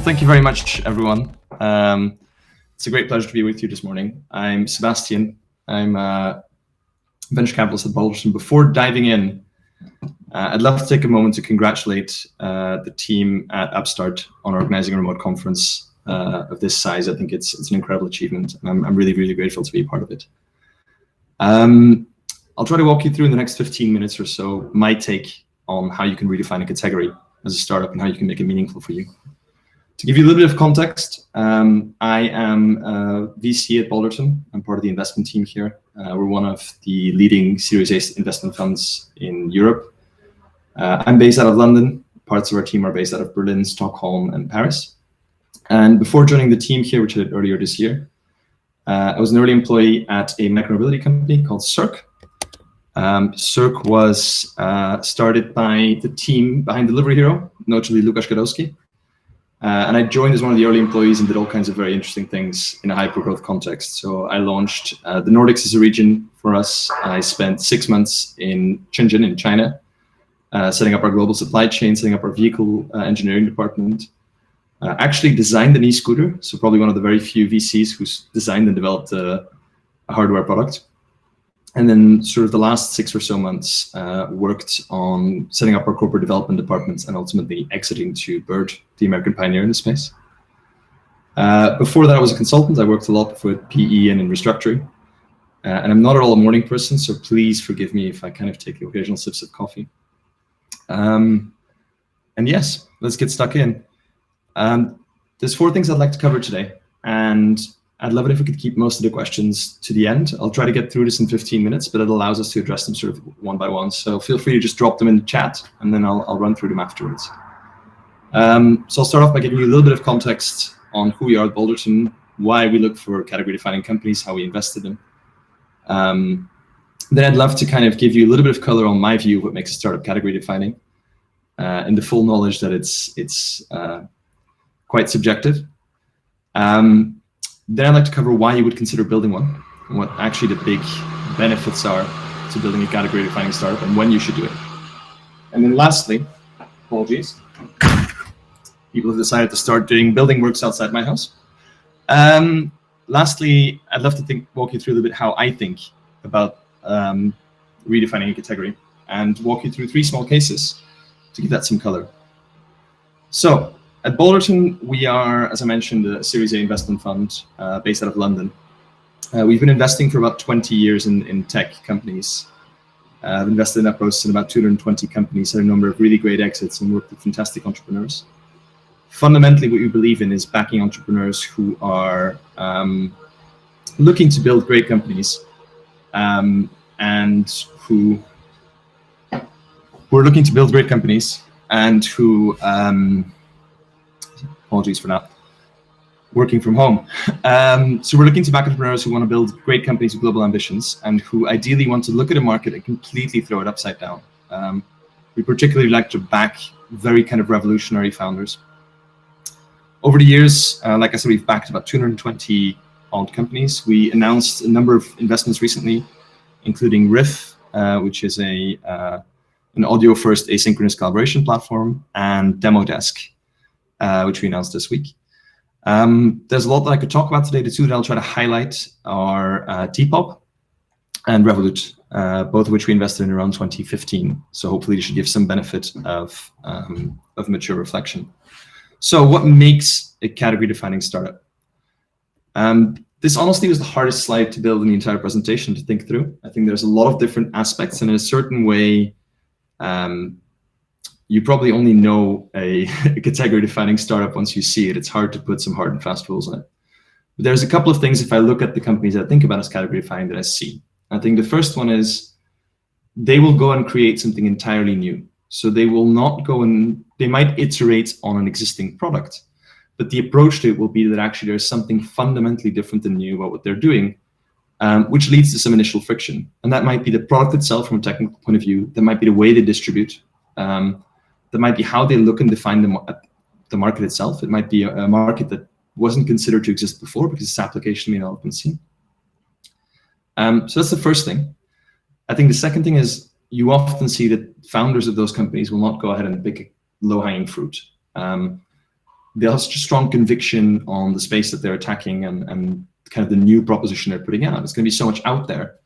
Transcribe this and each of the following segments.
thank you very much, everyone. It's a great pleasure to be with you this morning. I'm Sebastiaan. I'm a venture capitalist at Balderton. Before diving in, I'd love to take a moment to congratulate the team at UPPSTART on organizing a remote conference of this size. I think it's an incredible achievement, and I'm really, really grateful to be a part of it. I'll try to walk you through in the next 15 minutes or so my take on how you can redefine a category as a startup and how you can make it meaningful for you. To give you a little bit of context, I am a VC at Balderton. I'm part of the investment team here. We're one of the leading Series A investment funds in Europe. I'm based out of London. Parts of our team are based out of Berlin, Stockholm, and Paris. And before joining the team here, which I did earlier this year, I was an early employee at a micromobility company called Circ. Circ was started by the team behind Delivery Hero, notably Lukasz Gadowski. And I joined as one of the early employees and did all kinds of very interesting things in a hyper-growth context. So I launched the Nordics as a region for us. I spent 6 months in Shenzhen in China, setting up our global supply chain, setting up our vehicle engineering department. Actually designed an e-scooter, so probably one of the very few VCs who's designed and developed a hardware product. And then sort of the last 6 or so months worked on setting up our corporate development departments and ultimately exiting to Bird, the American pioneer in the space. Before that, I was a consultant. I worked a lot for PE and in restructuring. And I'm not at all a morning person, so please forgive me if I kind of take the occasional sips of coffee. And yes, let's get stuck in. There's 4 things I'd like to cover today, and I'd love it if we could keep most of the questions to the end. I'll try to get through this in 15 minutes, but it allows us to address them sort of one by one. So feel free to just drop them in the chat, and then I'll run through them afterwards. So I'll start off by giving you a little bit of context on who we are at Balderton, why we look for category-defining companies, how we invested in them. Then I'd love to kind of give you a little bit of color on my view of what makes a startup category-defining, and the full knowledge that it's quite subjective. Then I'd like to cover why you would consider building one, and what actually the big benefits are to building a category-defining startup, and when you should do it. And then lastly, apologies, people have decided to start doing building works outside my house. Lastly, I'd love to walk you through a little bit how I think about redefining a category, and walk you through 3 small cases to give that some color. So, at Balderton, we are, as I mentioned, a Series A investment fund based out of London. We've been investing for about 20 years in tech companies. I've invested in that process in about 220 companies, had a number of really great exits, and worked with fantastic entrepreneurs. Fundamentally, what we believe in is backing entrepreneurs who are looking to build great companies, and who are looking to build great companies, and who apologies for that, working from home. So we're looking to back entrepreneurs who want to build great companies with global ambitions, and who ideally want to look at a market and completely throw it upside down. We particularly like to back very kind of revolutionary founders. Over the years, like I said, we've backed about 220 odd companies. We announced a number of investments recently, including Riff, which is an audio-first asynchronous collaboration platform, and Demodesk, which we announced this week. There's a lot that I could talk about today. The 2 that I'll try to highlight are Depop and Revolut, both of which we invested in around 2015. So hopefully this should give some benefit of mature reflection. So what makes a category-defining startup? This honestly was the hardest slide to build in the entire presentation to think through. I think there's a lot of different aspects, and in a certain way, you probably only know a category-defining startup once you see it. It's hard to put some hard and fast rules on it. But there's a couple of things, if I look at the companies that I think about as category-defining, that I see. I think the first one is they will go and create something entirely new. So they will not go and, they might iterate on an existing product, but the approach to it will be that actually there's something fundamentally different and new about what they're doing, which leads to some initial friction. And that might be the product itself from a technical point of view. That might be the way they distribute. That might be how they look and define the market itself. It might be a market that wasn't considered to exist before because its application may not have been seen. So that's the first thing. I think the second thing is you often see that founders of those companies will not go ahead and pick low-hanging fruit. they'll have such a strong conviction on the space that they're attacking and kind of the new proposition they're putting out. It's going to be so much out there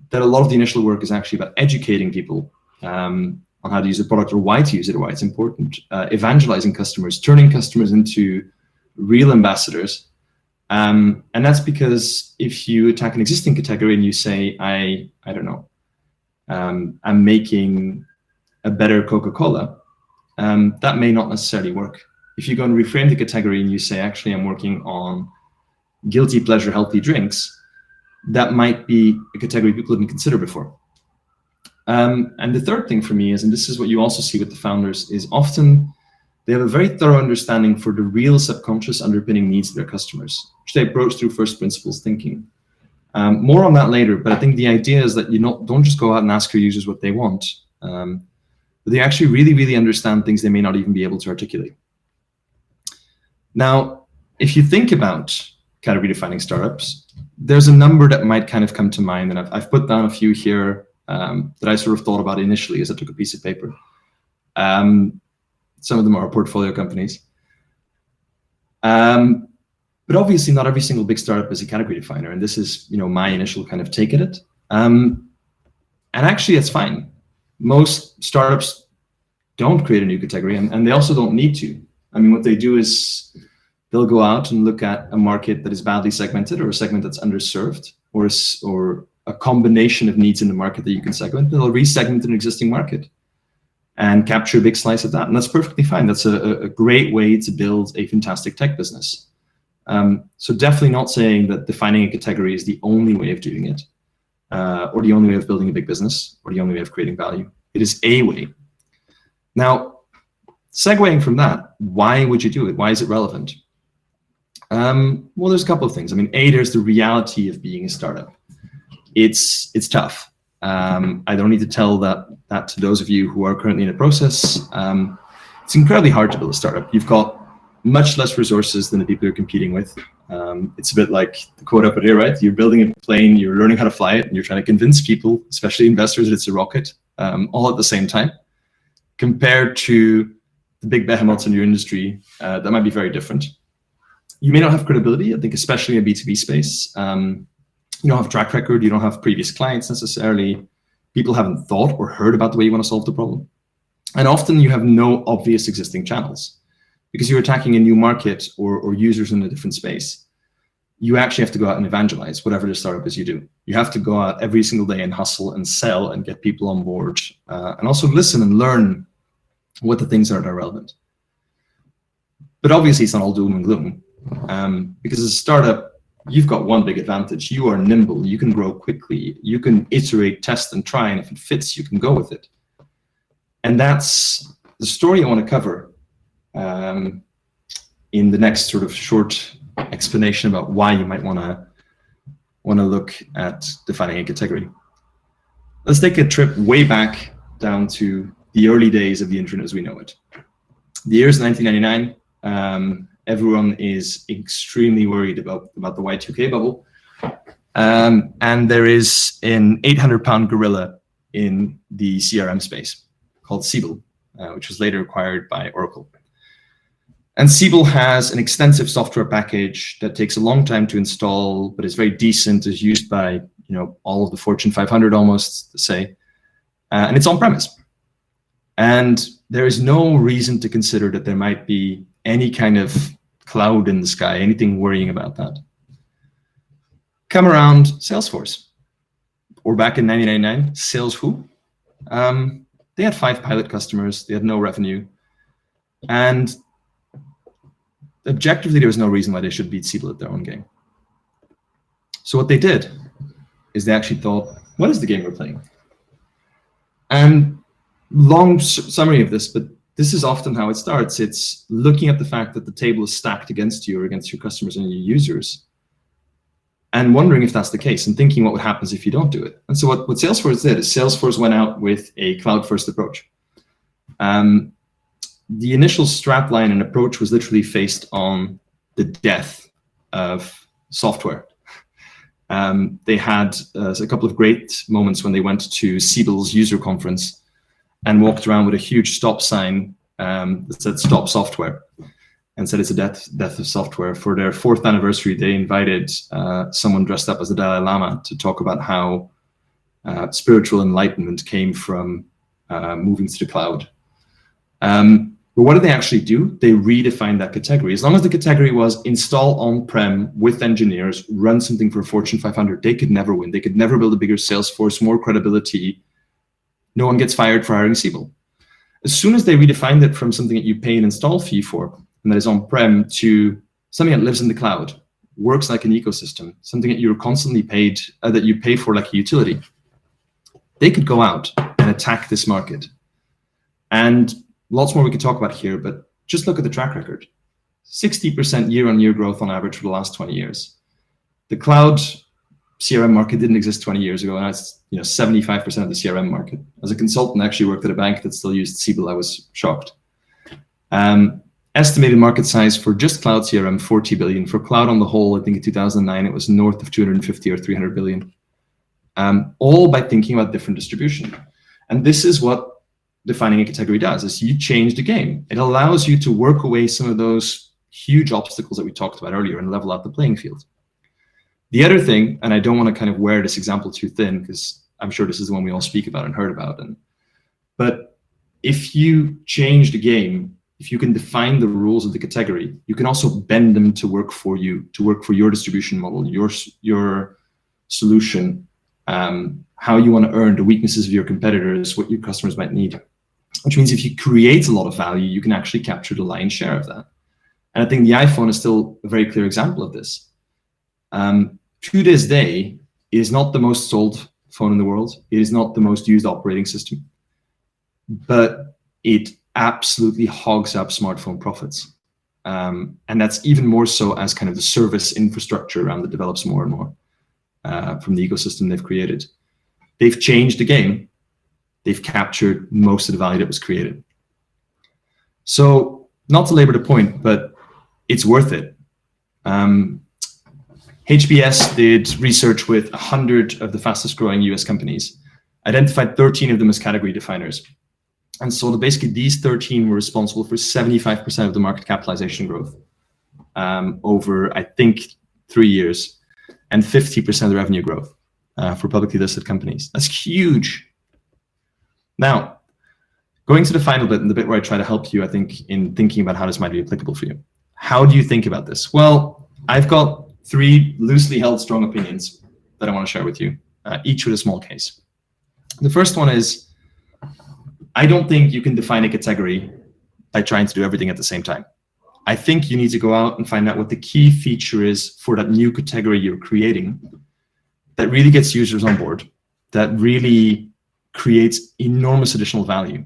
that a lot of the initial work is actually about educating people on how to use the product or why to use it or why it's important, evangelizing customers, turning customers into real ambassadors. And that's because if you attack an existing category and you say, I don't know, I'm making a better Coca-Cola, that may not necessarily work. If you go and reframe the category and you say, actually, I'm working on guilty pleasure healthy drinks, that might be a category people didn't consider before. And the third thing for me is, and this is what you also see with the founders, is often they have a very thorough understanding for the real subconscious underpinning needs of their customers, which they approach through first principles thinking. More on that later, but I think the idea is that you don't just go out and ask your users what they want, but they actually really, really understand things they may not even be able to articulate. Now, if you think about category defining startups, there's a number that might kind of come to mind, and I've put down a few here that I sort of thought about initially as I took a piece of paper. Some of them are portfolio companies. But obviously not every single big startup is a category definer, and this is my initial kind of take at it. And actually it's fine. Most startups don't create a new category, and they also don't need to. I mean, what they do is they'll go out and look at a market that is badly segmented, or a segment that's underserved, or a combination of needs in the market that you can segment. They'll resegment an existing market and capture a big slice of that. And that's perfectly fine. That's a great way to build a fantastic tech business. So definitely not saying that defining a category is the only way of doing it, or the only way of building a big business, or the only way of creating value. It is a way. Now, segueing from that, why would you do it? Why is it relevant? Well, there's a couple of things. I mean, there's the reality of being a startup. It's tough. I don't need to tell that to those of you who are currently in a process. It's incredibly hard to build a startup. You've got much less resources than the people you're competing with. It's a bit like the quote up here, right? You're building a plane, you're learning how to fly it, and you're trying to convince people, especially investors, that it's a rocket, all at the same time. Compared to the big behemoths in your industry, that might be very different. You may not have credibility, I think, especially in a B2B space. You don't have a track record, you don't have previous clients necessarily. People haven't thought or heard about the way you want to solve the problem. And often you have no obvious existing channels because you're attacking a new market or users in a different space. You actually have to go out and evangelize whatever the startup is you do. You have to go out every single day and hustle and sell and get people on board, and also listen and learn what the things are that are relevant. But obviously it's not all doom and gloom, because as a startup, you've got one big advantage. You are nimble, you can grow quickly, you can iterate, test and try, and if it fits, you can go with it. And that's the story I want to cover in the next sort of short explanation about why you might want to look at defining a category. Let's take a trip way back down to the early days of the internet as we know it. The year is 1999. Everyone is extremely worried about the Y2K bubble. And there is an 800-pound gorilla in the CRM space called Siebel, which was later acquired by Oracle. And Siebel has an extensive software package that takes a long time to install, but is very decent, is used by all of the Fortune 500 almost, to say, and it's on-premise. And there is no reason to consider that there might be any kind of cloud in the sky, anything worrying about that. Come around Salesforce, or back in 1999, Sales who? They had 5 pilot customers, they had no revenue, and objectively there was no reason why they should beat Siebel at their own game. So what they did is they actually thought, what is the game we're playing? And long summary of this, but this is often how it starts. It's looking at the fact that the table is stacked against you or against your customers and your users, and wondering if that's the case and thinking what would happen if you don't do it. And so what Salesforce did is Salesforce went out with a cloud-first approach. The initial strapline and approach was literally faced on the death of software. They had a couple of great moments when they went to Siebel's user conference and walked around with a huge stop sign that said "Stop Software." and said it's a death of software. For their 4th anniversary, they invited someone dressed up as the Dalai Lama to talk about how spiritual enlightenment came from moving to the cloud. But what did they actually do? They redefined that category. As long as the category was install on-prem with engineers, run something for a Fortune 500, they could never win. They could never build a bigger sales force, more credibility. No one gets fired for hiring Siebel. As soon as they redefined it from something that you pay an install fee for, and that is on-prem, to something that lives in the cloud, works like an ecosystem, something that you're constantly paid, that you pay for like a utility, they could go out and attack this market. And lots more we could talk about here, but just look at the track record. 60% year-on-year growth on average for the last 20 years. The cloud CRM market didn't exist 20 years ago, and it's 75% of the CRM market. As a consultant, I actually worked at a bank that still used Siebel. I was shocked. Estimated market size for just cloud CRM, 40 billion. For cloud on the whole, I think in 2009, it was north of 250 or 300 billion. All by thinking about different distribution. And this is what defining a category does, is you change the game. It allows you to work away some of those huge obstacles that we talked about earlier and level out the playing field. The other thing, and I don't want to kind of wear this example too thin, because I'm sure this is the one we all speak about and heard about, but if you change the game, if you can define the rules of the category, you can also bend them to work for you, to work for your distribution model, your solution, how you want to earn, the weaknesses of your competitors, what your customers might need. Which means if you create a lot of value, you can actually capture the lion's share of that. And I think the iPhone is still a very clear example of this. To this day, it is not the most sold phone in the world. It is not the most used operating system, but it absolutely hogs up smartphone profits. And that's even more so as kind of the service infrastructure around it develops more and more from the ecosystem they've created. They've changed the game. They've captured most of the value that was created. So not to labor the point, but it's worth it. HBS did research with 100 of the fastest growing US companies, identified 13 of them as category definers. And so basically these 13 were responsible for 75% of the market capitalization growth over, I think, 3 years, and 50% of the revenue growth for publicly listed companies. That's huge. Now, going to the final bit, and the bit where I try to help you, I think, in thinking about how this might be applicable for you. How do you think about this? Well, I've got 3 loosely held strong opinions that I want to share with you, each with a small case. The first one is, I don't think you can define a category by trying to do everything at the same time. I think you need to go out and find out what the key feature is for that new category you're creating that really gets users on board, that really creates enormous additional value.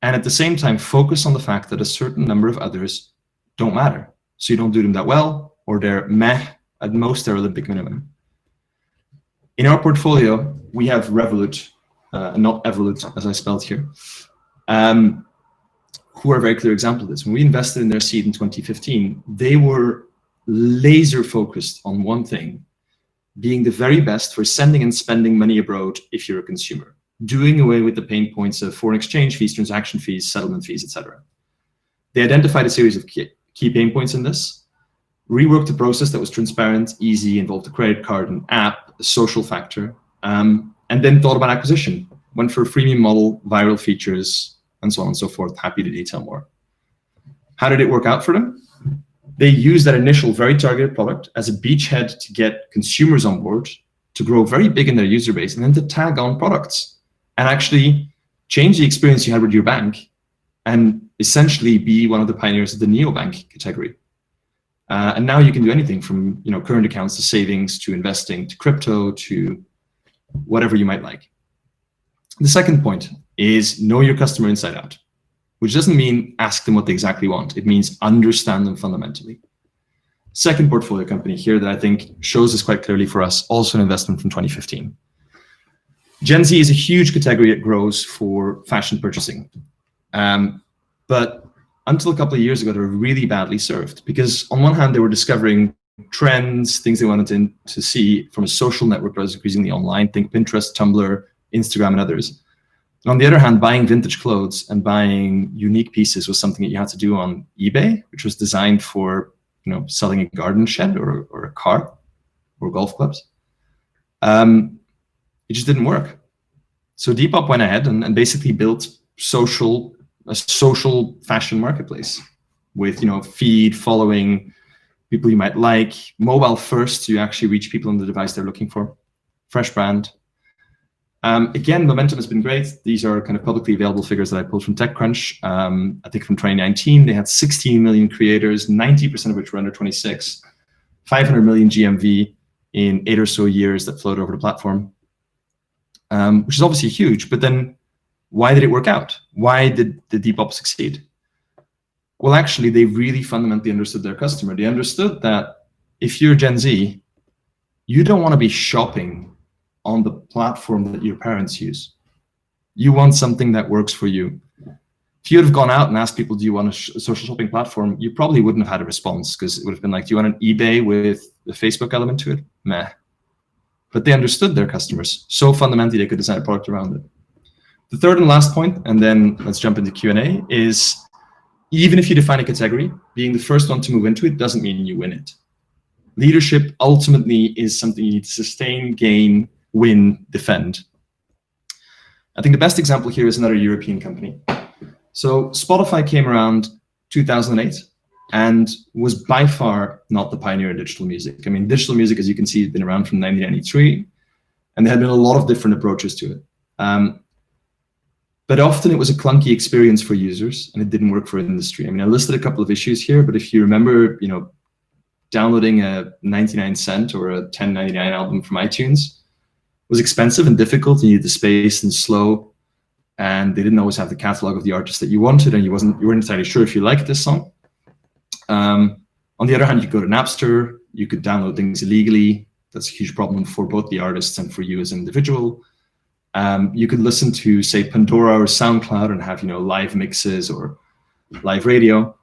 And at the same time, focus on the fact that a certain number of others don't matter. So you don't do them that well, or they're meh, at most they're Olympic minimum. In our portfolio, we have Revolut, not Evolut as I spelled here, who are a very clear example of this. When we invested in their seed in 2015, they were laser focused on one thing, being the very best for sending and spending money abroad if you're a consumer, doing away with the pain points of foreign exchange fees, transaction fees, settlement fees, etc. They identified a series of key pain points in this, reworked a process that was transparent, easy, involved a credit card, an app, a social factor, and then thought about acquisition, went for a freemium model, viral features, and so on and so forth. Happy to detail more. How did it work out for them? They used that initial very targeted product as a beachhead to get consumers on board, to grow very big in their user base, and then to tag on products and actually change the experience you had with your bank and essentially be one of the pioneers of the neobank category. And now you can do anything from current accounts to savings to investing to crypto to whatever you might like. The second point is know your customer inside out, which doesn't mean ask them what they exactly want. It means understand them fundamentally. Second portfolio company here that I think shows this quite clearly for us, also an investment from 2015. Gen Z is a huge category that grows for fashion purchasing. But until a couple of years ago, they were really badly served because on one hand, they were discovering trends, things they wanted to see from a social network that was increasingly online, think Pinterest, Tumblr, Instagram, and others. On the other hand, buying vintage clothes and buying unique pieces was something that you had to do on eBay, which was designed for, selling a garden shed or a car or golf clubs. It just didn't work. So Depop went ahead and basically built a social fashion marketplace with, feed, following, people you might like, mobile first, so you actually reach people on the device they're looking for, fresh brand. Again, momentum has been great. These are kind of publicly available figures that I pulled from TechCrunch. I think from 2019, they had 16 million creators, 90% of which were under 26, 500 million GMV in 8 or so years that flowed over the platform, which is obviously huge. But then why did it work out? Why did the Depop succeed? Well, actually, they really fundamentally understood their customer. They understood that if you're Gen Z, you don't want to be shopping on the platform that your parents use. You want something that works for you. If you would have gone out and asked people, do you want a social shopping platform? You probably wouldn't have had a response, because it would have been like, do you want an eBay with a Facebook element to it? Meh. But they understood their customers so fundamentally they could design a product around it. The third and last point, and then let's jump into Q&A, is even if you define a category, being the first one to move into it doesn't mean you win it. Leadership ultimately is something you need to sustain, gain, win, defend. I think the best example here is another European company. So Spotify came around 2008 and was by far not the pioneer in digital music. I mean, digital music, as you can see, has been around from 1993, and there had been a lot of different approaches to it. But often it was a clunky experience for users, and it didn't work for industry. I mean, I listed a couple of issues here, but if you remember, downloading a 99-cent or a 10.99 album from iTunes was expensive and difficult. You needed the space and slow, and they didn't always have the catalog of the artist that you wanted, and you weren't entirely sure if you liked this song. On the other hand, you could go to Napster, you could download things illegally. That's a huge problem for both the artists and for you as an individual. You could listen to, say, Pandora or SoundCloud and have, live mixes or live radio.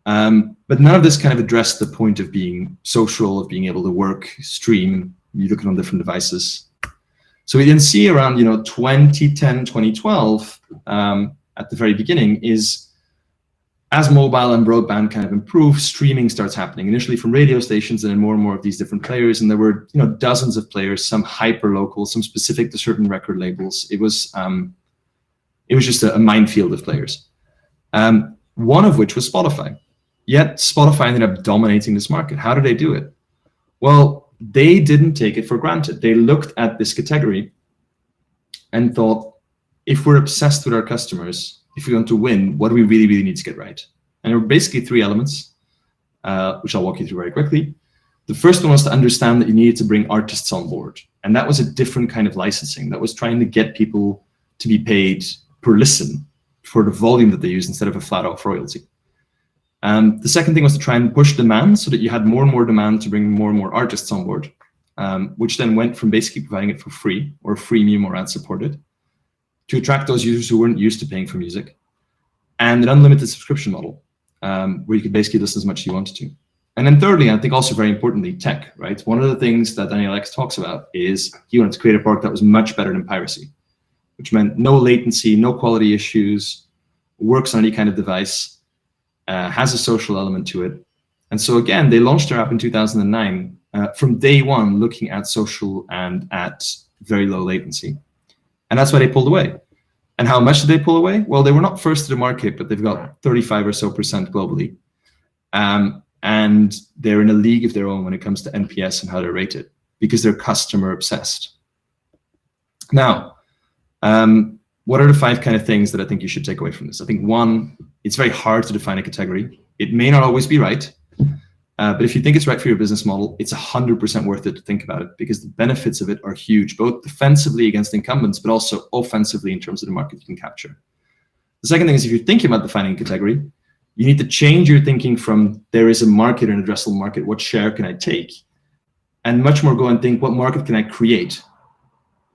But none of this kind of addressed the point of being social, of being able to work, stream. You look at it on different devices. So we then see around, 2010, 2012, at the very beginning, is as mobile and broadband kind of improve, streaming starts happening, initially from radio stations and then more and more of these different players. And there were, dozens of players, some hyper local, some specific to certain record labels. It was just a minefield of players. One of which was Spotify. Yet Spotify ended up dominating this market. How did they do it? Well, they didn't take it for granted. They looked at this category and thought, if we're obsessed with our customers, if we want to win, what do we really, really need to get right? And there were basically 3 elements, which I'll walk you through very quickly. The first one was to understand that you needed to bring artists on board. And that was a different kind of licensing. That was trying to get people to be paid per listen for the volume that they use instead of a flat off royalty. The second thing was to try and push demand so that you had more and more demand to bring more and more artists on board, which then went from basically providing it for free or freemium or ad supported to attract those users who weren't used to paying for music, and an unlimited subscription model where you could basically listen as much as you wanted to. And then thirdly, I think also very importantly, tech, right? One of the things that Daniel X talks about is he wanted to create a product that was much better than piracy, which meant no latency, no quality issues, works on any kind of device, has a social element to it. And so again, they launched their app in 2009 from day one, looking at social and at very low latency. And that's why they pulled away. And how much did they pull away? Well, they were not first to the market, but they've got 35% or so globally. And they're in a league of their own when it comes to NPS and how they're rated, because they're customer obsessed. Now, what are the 5 kind of things that I think you should take away from this? I think 1, it's very hard to define a category. It may not always be right, but if you think it's right for your business model, it's 100% worth it to think about it, because the benefits of it are huge, both defensively against incumbents, but also offensively in terms of the market you can capture. The second thing is, if you're thinking about defining a category, you need to change your thinking from there is a market, an addressable market, what share can I take? And much more go and think, what market can I create?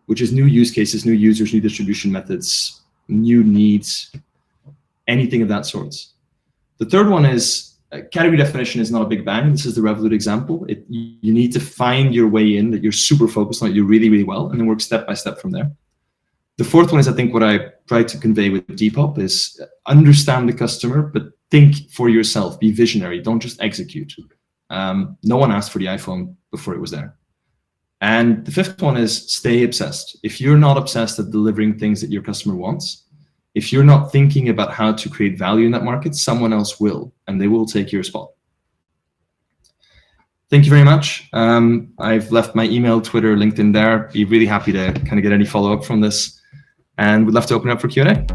Which is new use cases, new users, new distribution methods, new needs, anything of that sort. The third one is, category definition is not a big bang. This is the Revolut example. You need to find your way in, that you're super focused on it, you really, really well, and then work step by step from there. The fourth one is, I think, what I try to convey with Depop is understand the customer, but think for yourself, be visionary, don't just execute. No one asked for the iPhone before it was there. And the fifth one is stay obsessed. If you're not obsessed at delivering things that your customer wants, if you're not thinking about how to create value in that market, someone else will, and they will take your spot. Thank you very much. I've left my email, Twitter, LinkedIn there. Be really happy to kind of get any follow-up from this. And we'd love to open up for Q&A.